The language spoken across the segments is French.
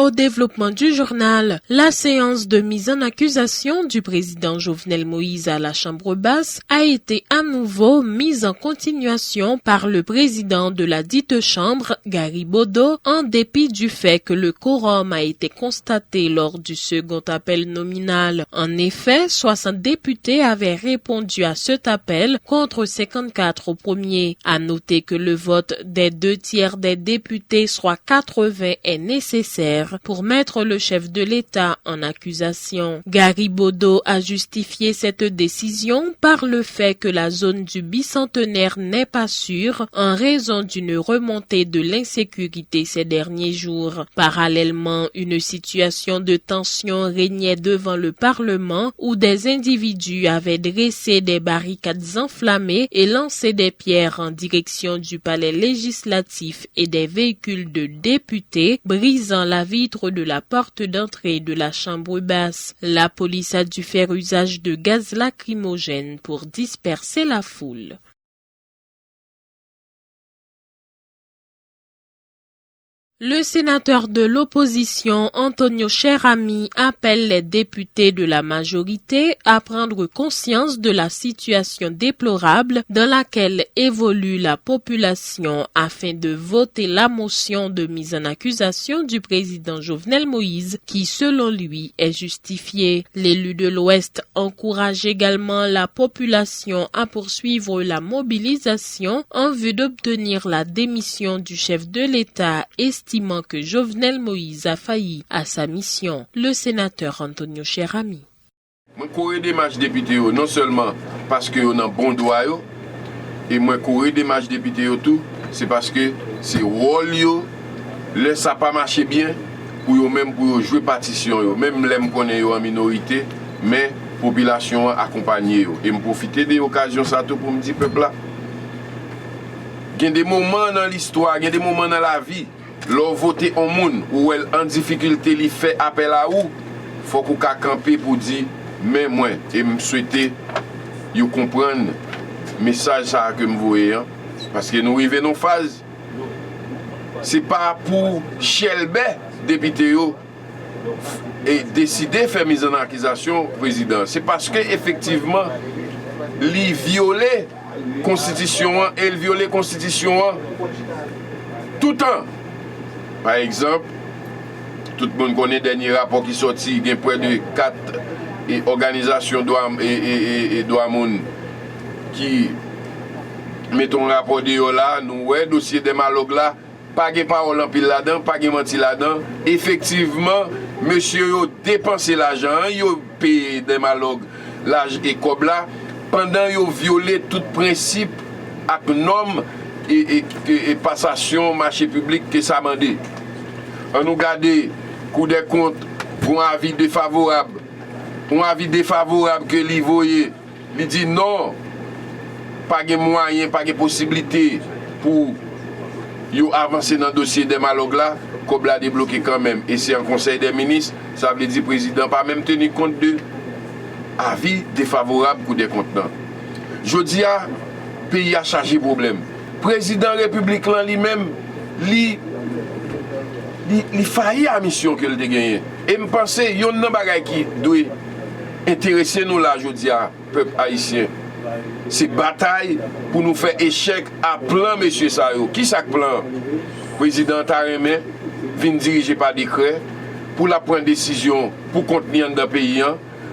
au développement du journal. La séance de mise en accusation du président Jovenel Moïse à la Chambre basse a été à nouveau mise en continuation par le président de la dite Chambre, Gary Bodo, en dépit du fait que le quorum a été constaté lors du second appel nominal. En effet, 60 députés avaient répondu à cet appel contre 54 au premier. À noter que le vote des 2/3 des députés, soit 80, est nécessaire pour mettre le chef de l'État en accusation. Gary Bodo a justifié cette décision par le fait que la zone du bicentenaire n'est pas sûre en raison d'une remontée de l'insécurité ces derniers jours. Parallèlement, une situation de tension régnait devant le Parlement où des individus avaient dressé des barricades enflammées et lancé des pierres en direction du palais législatif et des véhicules de députés, brisant la vitre de la porte d'entrée de la Chambre basse. La police a dû faire usage de gaz lacrymogène pour disperser la foule. Le sénateur de l'opposition Antonio Cherami appelle les députés de la majorité à prendre conscience de la situation déplorable dans laquelle évolue la population afin de voter la motion de mise en accusation du président Jovenel Moïse qui, selon lui, est justifiée. L'élu de l'Ouest encourage également la population à poursuivre la mobilisation en vue d'obtenir la démission du chef de l'État, estimant que Jovenel Moïse a failli à sa mission. Le sénateur Antonio Cherami. Moi courir des matchs députés non seulement parce que on a bon droit et moi courir des matchs députés tout, c'est parce que c'est rôle yo, le ça pas marcher bien pour yo même pour jouer partition yo, même l'aime connaît yo en minorité, mais population accompagner yo et me profiter de l'occasion ça tout pour me dire peuple là. Il y a des moments dans l'histoire, il y a des moments dans la vie. L'on vote en monde ou elle en difficulté li fait appel à ou faut qu'on camper pour dire mais moi et me souhaiter you comprendre message ça que me voyez parce que nous arrivons dans phase c'est pas pour chelbe député yo et décider faire mise en accusation président, c'est parce que effectivement li violer constitution et le violer constitution tout le temps. Par exemple, tout le monde connaît le dernier rapport qui est sorti, il y a près de 4 organisations et douanes qui mettent un rapport de là, nous ouais, dossier des malog là, pas de parole en pile là-dedans, pas de menti là-dedans. Effectivement, monsieur a dépensé l'argent, il a payé des malog l'âge et comme là, pendant il a violé tout principe avec norme et passation marché public que ça m'a dit. On nous garde coup des comptes pour un avis défavorable. Un avis défavorable que lui voyait, il dit non, pas de moyens, pas de possibilité pour avancer dans le dossier des malog là, comme l'a débloqué quand même. Et c'est un conseil des ministres, ça veut dire président pas même tenir compte de avis défavorable pour des comptes. Je dis à pays a chargé problème. Président République lui-même, il faillit à la mission qu'il a gagnée. Et je pense qu'il y a un bagage qui doit intéresser nous là, je dis à peuple haïtien. C'est bataille pour nous faire échec à plan, monsieur Sayo. Qui ça plan? Président Tarémé vient diriger par décret pour la prendre décision pour contenir dans le pays,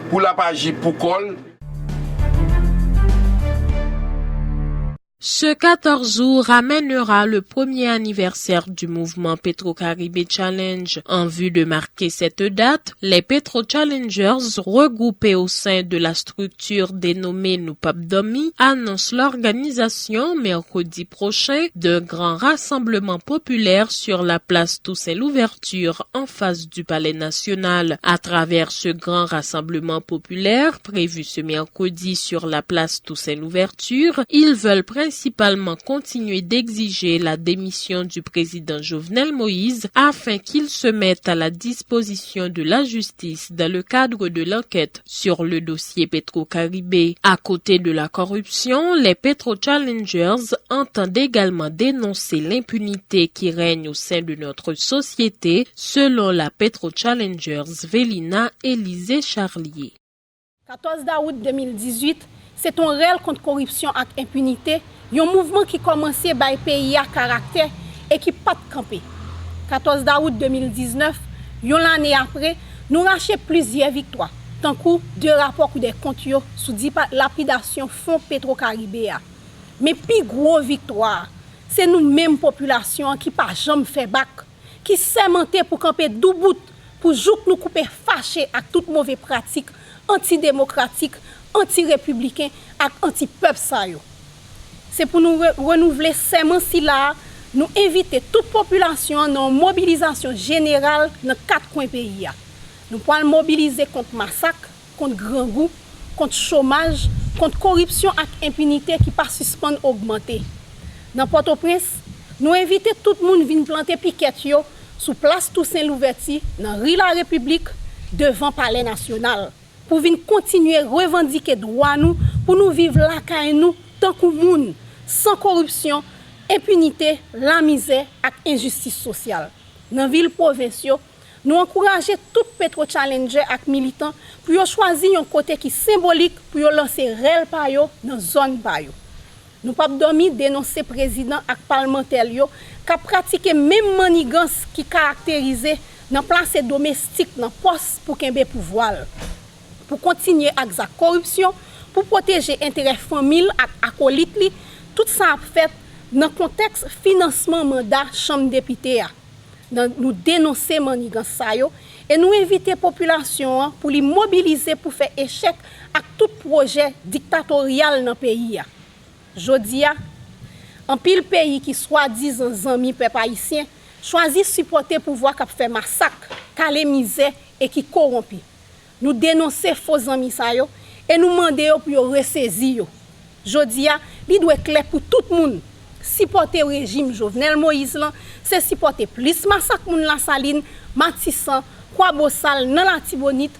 pour la pas agir pour col. Ce 14 août ramènera le premier anniversaire du mouvement Petro-Caribé Challenge. En vue de marquer cette date, les Petro-Challengers, regroupés au sein de la structure dénommée Nupapdomi, annoncent l'organisation mercredi prochain d'un grand rassemblement populaire sur la place Toussaint-Louverture en face du Palais national. À travers ce grand rassemblement populaire prévu ce mercredi sur la place Toussaint-Louverture, ils veulent principalement principalement continué d'exiger la démission du président Jovenel Moïse afin qu'il se mette à la disposition de la justice dans le cadre de l'enquête sur le dossier Petro-Caribé. À côté de la corruption, les Petro-Challengers entendent également dénoncer l'impunité qui règne au sein de notre société, selon la Petro-Challengers Vélina Élisée Charlier. 14 août 2018, c'est un réel contre corruption et impunité, un mouvement qui commençait par le pays à caractère et qui pas de camper. 14 août 2019, une année après, nous rachetons plusieurs victoires, tant que 2 rapports ou des comptes sous lapidation fonds Petro-Caribé. Mais plus gros victoire, c'est nous-mêmes population qui pas jamais fait bac, qui sémenté pour camper doubout, pour jouer nous couper fâchés avec toute mauvaise pratique antidémocratique, anti-républicain et anti-peuple ça yo. C'est pour nous renouveler ces là, nous inviter toute population dans une mobilisation générale dans 4 coins pays. Nous pouvons mobiliser contre massacre, contre grand goût, contre chômage, contre corruption et impunité qui pas suspendre augmenter. Dans Port-au-Prince, nous invitons tout le monde à venir planter piquet yo sous place Toussaint-Louverture dans rue La République devant Palais National pour venir continuer à revendiquer droit nous pour nous vivre là caille nous tant que monde sans corruption, impunité, la misère et injustice sociale. Dans ville provinciaux, nous encourageons tout Petro-Challenger et militants pour choisir un côté qui symbolique pour lancer réel pa yo dans zone pa yo. Nous pas dormir dénoncer président et parlementaire yo qui pratiquer même manigance qui caractérise dans place domestique dans poste pour kembe pouvoir. Pour continuer avec la corruption, pour protéger intérêt famille et acolyte li, tout ça a fait dans le contexte financement mandat chambre député. Nous dénoncer manigance ça yo et nous inviter population pour les mobiliser pour faire échec à tout projet dictatorial dans le pays. Jodia, en pile pays qui soi-disant amis peuple haïtien choisit supporter pouvoir qui fait massacre, calé misère et qui corrompu. Nous dénoncer faux amis ça yo et nous demander pour ressaisir yo. Jodia, li doit clair pour tout le monde. Supporter le régime Jovenel Moïse là, c'est supporter plus massacre moun la Saline, Matissan, Croix-Bossal, dans la Tibonite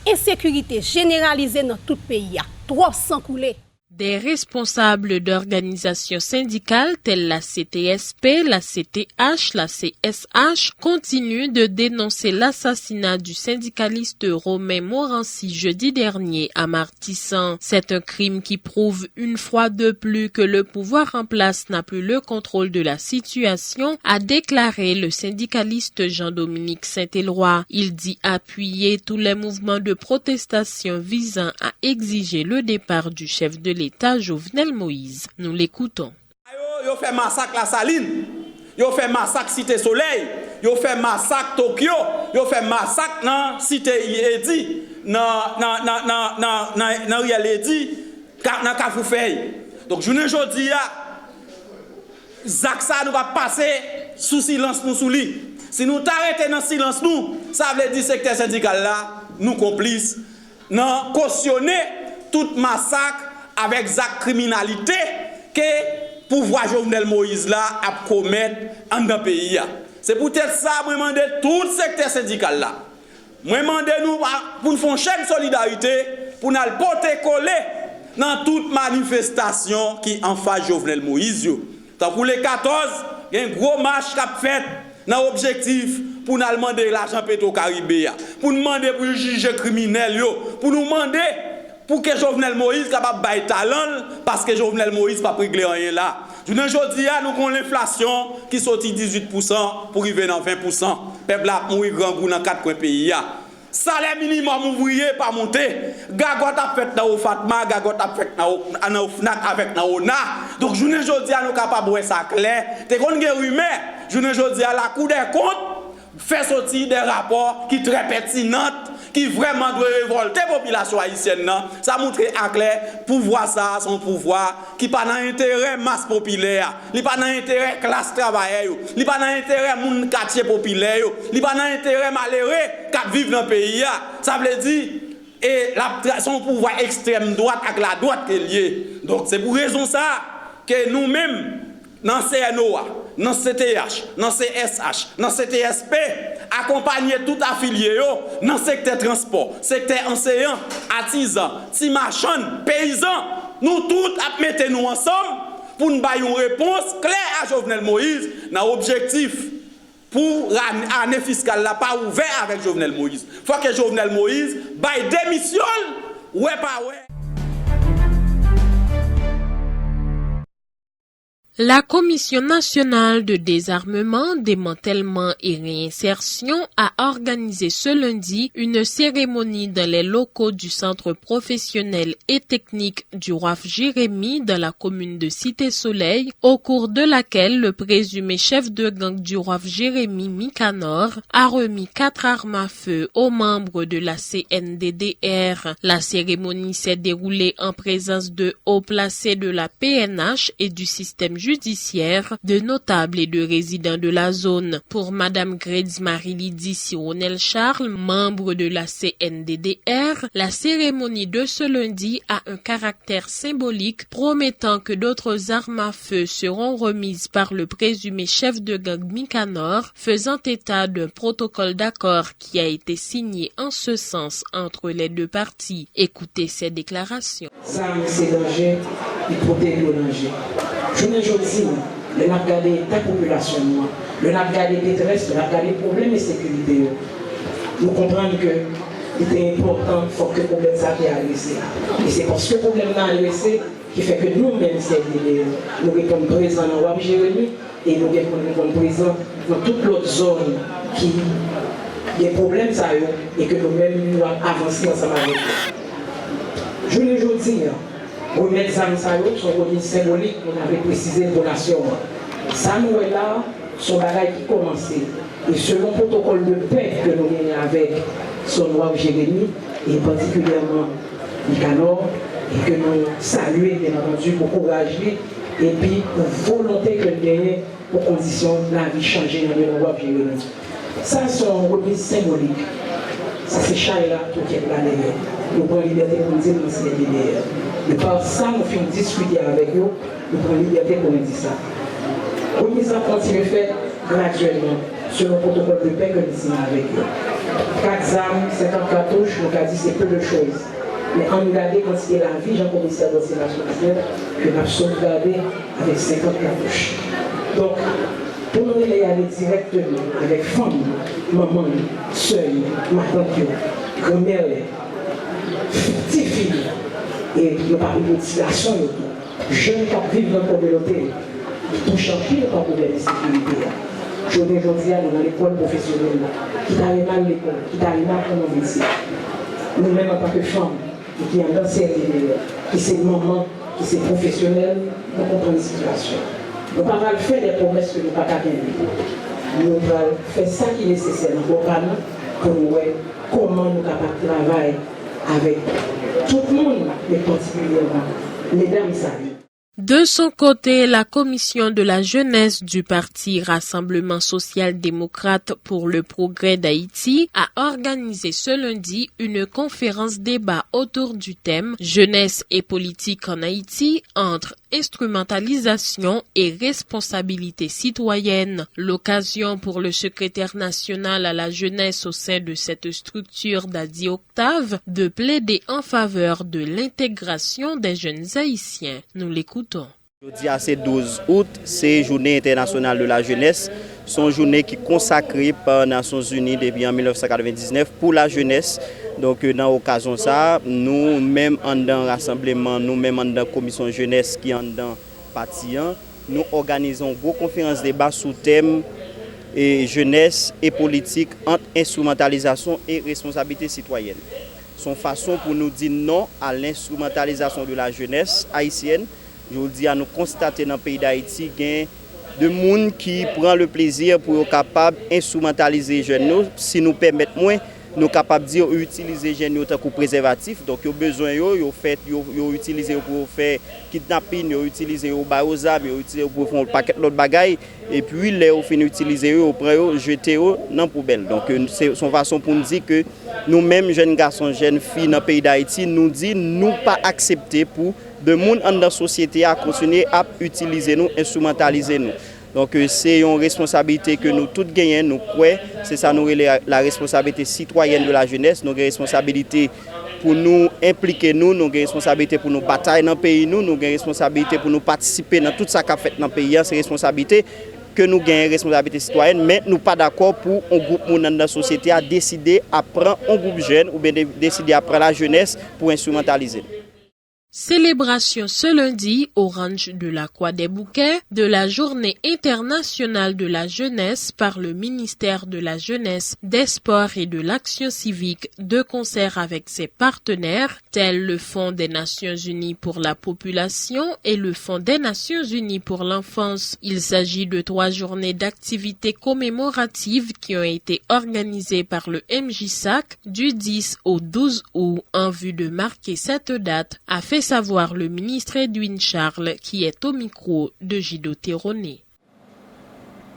et insécurité généralisée dans tout le pays. Trop sang coulé. Des responsables d'organisations syndicales telles la CTSP, la CTH, la CSH continuent de dénoncer l'assassinat du syndicaliste Romain Morancy jeudi dernier à Martissan. C'est un crime qui prouve une fois de plus que le pouvoir en place n'a plus le contrôle de la situation, a déclaré le syndicaliste Jean-Dominique Saint-Éloi. Il dit appuyer tous les mouvements de protestation visant à exiger le départ du chef de l'État Jovenel Moïse. Nous l'écoutons. Yo fait massacre la Saline, yo fait massacre Cité Soleil, yo fait massacre Tokyo, yo fait massacre dans Cité Edi, dans Riel Edi, dans Kafoufei. Donc je ne dis Zak ça nous va passer sous silence nous sous lui. Si nous t'arrêtons dans silence nous, ça veut dire secteur syndical là, nous complices, non cautionner tout massacre avec la criminalité que pouvoir Jovenel Moïse là a commettre en dans pays. C'est peut-être ça moi demander tout le secteur syndical là. Moi demander nous pour nous faire une chaîne solidarité pour nous porter coller dans toute manifestation qui en face Jovenel Moïse. Tant pour les 14, il y a un gros marche qui a fait dans l'objectif pour nous demander l'argent Petro-Caribé, pour nous demander pour juger criminel, pour nous demander pour que Jovenel Moïse capable bailler talent parce que Jovenel Moïse pas régler rien là. Je ne dis pas nous avons l'inflation qui sortit 18% pour arriver dans 20%. Peuple a mourir grand goût dans 4 coins pays. Salaire minimum ouvrier pas monter. Gagot a fait dans Fatma, Gagot a fait dans FNAC avec dans ONA. Donc je ne dis pas nous capable voir ça clair. Te kon gen rumeur, je ne dis pas la Cour des comptes fait sortir des rapports qui très pertinents qui vraiment doit révolter la population haïtienne. Ça montre à clair pouvoir ça, son pouvoir qui pas dans intérêt masse populaire, qui pas dans intérêt classe travailleuse, qui pas dans intérêt moun quartier populaire, qui pas dans intérêt malheureux qui vivent dans le pays. Ça veut dire et son pouvoir extrême droite avec la droite est liée. Donc c'est pour raison ça que nous-mêmes, dans CNOA, dans CTH, dans CSH, dans CTSP, accompagner tout affilié dans le secteur transport, secteur enseignant, artisan, timachan, paysan, nous tous mettons-nous ensemble pour nous donner une réponse claire à Jovenel Moïse dans l'objectif pour l'année fiscale là pas ouvert avec Jovenel Moïse. Il faut que Jovenel Moïse baille démission, ouais pas ouais. La Commission nationale de désarmement, démantèlement et réinsertion a organisé ce lundi une cérémonie dans les locaux du centre professionnel et technique du Roif Jérémy dans la commune de Cité-Soleil, au cours de laquelle le présumé chef de gang du Roif Jérémy, Mikanor, a remis 4 armes à feu aux membres de la CNDDR. La cérémonie s'est déroulée en présence de hauts placés de la PNH et du système judiciaire, de notables et de résidents de la zone. Pour Madame Gredz Marie-Lydie Sironel Charles, membre de la CNDDR, la cérémonie de ce lundi a un caractère symbolique, promettant que d'autres armes à feu seront remises par le présumé chef de gang Mikanor, faisant état d'un protocole d'accord qui a été signé en ce sens entre les deux parties. Écoutez ces déclarations. Ça, c'est danger, il protège le danger. Je ne dis pas, le n'a regardé ta population, le n'a regardé détresse, le n'a regardé problèmes de sécurité. Nous comprenons que il est important que le problème soit adressé. Et c'est parce que le problème est adressé qui fait que nous-mêmes, nous répondons présents dans Roif Jérémy et nous répondons présents dans toute l'autre zone qui a des problèmes et que nous-mêmes nous avancer ensemble avec eux. Je ne dis pas, remettre ça sont remises symboliques, on avait précisé pour la nation. Ça nous est là, son bagage qui commence. Et selon le protocole de paix que nous avons avec son Roif Jérémy, et particulièrement Mikanor, et que nous saluons bien entendu pour courager et puis pour volonté que nous ayons pour condition de la vie changer dans le Roif Jérémy. Ça, sont remises symboliques. Ça, c'est Chaïla qui est là derrière. Nous prenons liberté pour nous dire que c'est derrière. Mais par ça, nous faisons discuter avec eux, nous prenons liberté pour nous dire ça. Remise à continuer faire graduellement, selon le protocole de paix que nous signons avec eux. 4 armes, 50 cartouches, nous avons dit c'est peu de choses. Mais en regardant quand il y a la vie, Jean-Commissaire de la nationale, que nous avons sauvegardé avec 50 cartouches. Donc, pour nous aller directement avec femmes, maman, soeur, ma tante, grand-mère, petite fille, et nous parlons de motivation, jeunes qui vivent dans la communauté, qui touchent en pile par problème de sécurité. Je dis aujourd'hui, nous dans l'école professionnelle, qui t'arrive mal l'école, qui t'arrive mal comme métier. Nous-mêmes en tant que femmes, qui ont dansé, qui c'est maman, qui c'est professionnel, nous comprenons la situation. Nous ne pouvons pas faire des promesses que nous ne pouvons pas gagner. Nous devons faire ça qui est nécessaire dans nos parents pour nous voir comment nous sommes capables de travailler avec tout le monde, mais particulièrement les dames saluées. De son côté, la commission de la jeunesse du parti Rassemblement social-démocrate pour le progrès d'Haïti a organisé ce lundi une conférence débat autour du thème Jeunesse et politique en Haïti entre instrumentalisation et responsabilité citoyenne. L'occasion pour le secrétaire national à la jeunesse au sein de cette structure d'Adi Octave de plaider en faveur de l'intégration des jeunes haïtiens. Nous l'écoutons. Jeudi à ce 12 août, c'est Journée internationale de la jeunesse. C'est une journée qui est consacrée par les Nations Unies depuis en 1999 pour la jeunesse. Donc dans l'occasion ça, nous-mêmes en dans rassemblement, nous-mêmes en dans commission jeunesse qui en dans parti, nous organisons une grosse conférence débat sous thème jeunesse et politique entre instrumentalisation et responsabilité citoyenne. C'est une façon pour nous dire non à l'instrumentalisation de la jeunesse haïtienne. Je vous dis à nous constater dans le pays d'Haïti qu'il y a de monde qui prend le plaisir pour être capable d'instrumentaliser les jeunes. Si nous permettons moins, nous capables de dire utiliser jeunes en tant que préservatif. Donc, ils ont besoin, ils utilisent pour faire kidnapping, ils utilisent aux armes, ils utilisent pour faire un paquet d'autres bagailles. Et puis, les ils finissent d'utiliser, ils prennent, jeter dans la poubelle. Donc, c'est son façon pour nous dire que nous-mêmes, jeunes garçons, jeunes filles dans le pays d'Haïti, nous disons nous pas accepter pour de monde dans la société à continuer à utiliser nous, instrumentaliser nous. Donc c'est une responsabilité que nous tous gagnons, nous croyons, c'est ça nous la responsabilité citoyenne de la jeunesse, nous avons une responsabilité pour nous impliquer nous, nous avons une responsabilité pour nous batailler dans le pays, nous avons une responsabilité pour nous participer dans tout ça qu'a fait dans le pays, c'est une responsabilité que nous gagnons une responsabilité citoyenne, mais nous pas d'accord pour un groupe dans la société à décider à prendre un groupe jeune ou bien décider à prendre la jeunesse pour instrumentaliser. Célébration ce lundi au ranch de la Croix des Bouquets de la Journée internationale de la jeunesse par le ministère de la Jeunesse, des Sports et de l'Action civique de concert avec ses partenaires tels le Fonds des Nations Unies pour la population et le Fonds des Nations Unies pour l'enfance. Il s'agit de 3 journées d'activités commémoratives qui ont été organisées par le MJSAC du 10 au 12 août en vue de marquer cette date, a fait savoir le ministre Edwin Charles qui est au micro de Gido Terroné.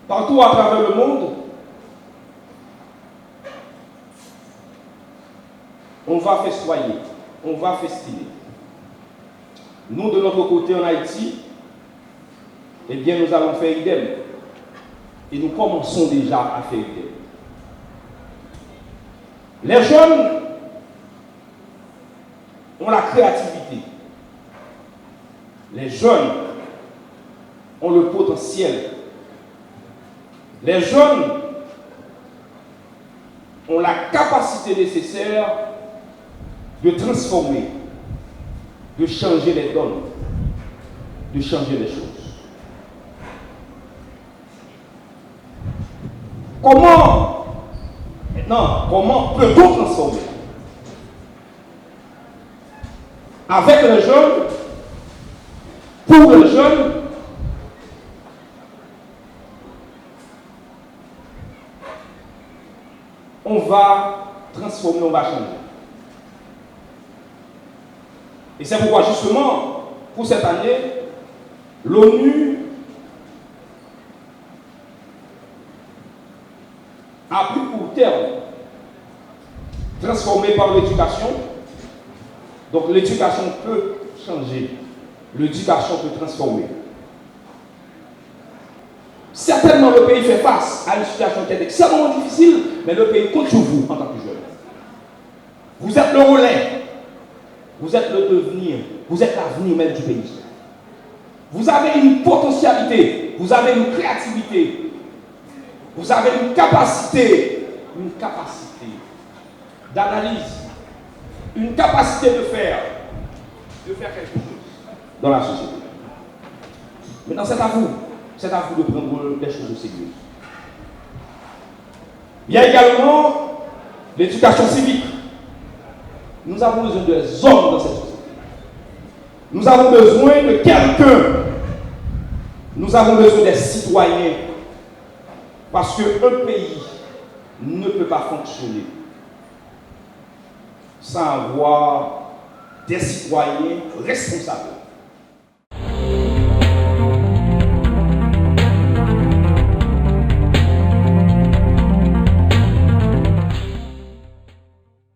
Partout à travers le monde, on va festoyer, on va festiner. Nous, de notre côté en Haïti, eh bien, nous allons faire idem. Et nous commençons déjà à faire idem. Les jeunes ont la créativité. Les jeunes ont le potentiel. Les jeunes ont la capacité nécessaire de transformer, de changer les donnes, de changer les choses. Comment peut-on transformer? Avec les jeunes, pour les jeunes, on va transformer, on va changer. Et c'est pourquoi justement, pour cette année, l'ONU a pris pour terme transformer par l'éducation. Donc l'éducation peut changer. L'éducation peut transformer. Certainement, le pays fait face à une situation qui est extrêmement difficile, mais le pays compte sur vous en tant que jeune. Vous êtes le relais, vous êtes le devenir, vous êtes l'avenir même du pays. Vous avez une potentialité, vous avez une créativité, vous avez une capacité d'analyse, une capacité de faire quelque chose dans la société. Maintenant, c'est à vous de prendre des choses au sérieux. Il y a également l'éducation civique. Nous avons besoin des hommes dans cette société. Nous avons besoin de quelqu'un. Nous avons besoin des citoyens. Parce qu'un pays ne peut pas fonctionner sans avoir des citoyens responsables.